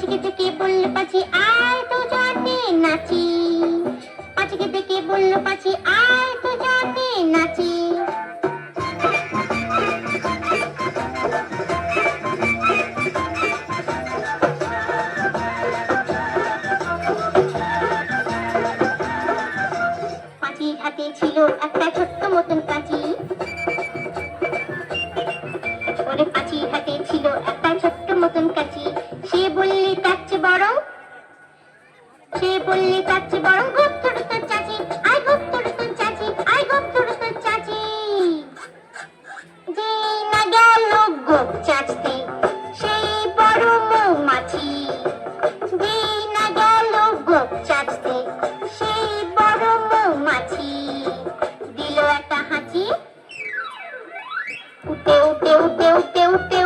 পাঁচিকে ডেকে বলল পাঁচি আয় দুজনে নাচি। পাঁচিকে ডেকে বলল পাঁচি আয় দুজনে নাচি। পাঁচির হাতে ছিল একটা ছোট্ট মতন কাঁচি। ওরে পাঁচির হাতে ছিল একটা ছোট্ট মতন কাঁচি। সে বললে তার চেয়ে বরং গোপ তোর তোর চাচি, আয় গোপ তোর তোর চাচি, আয় গোপ তোর তোর চাচি। যেই না গেল গোপ চাচতে সেই বড় মৌমাছি। যেই না গেল গোপ চাচতে সেই বড় মৌমাছি। দিল একটা হাঁচি, উঠে উঠে উঠে উঠে উঠে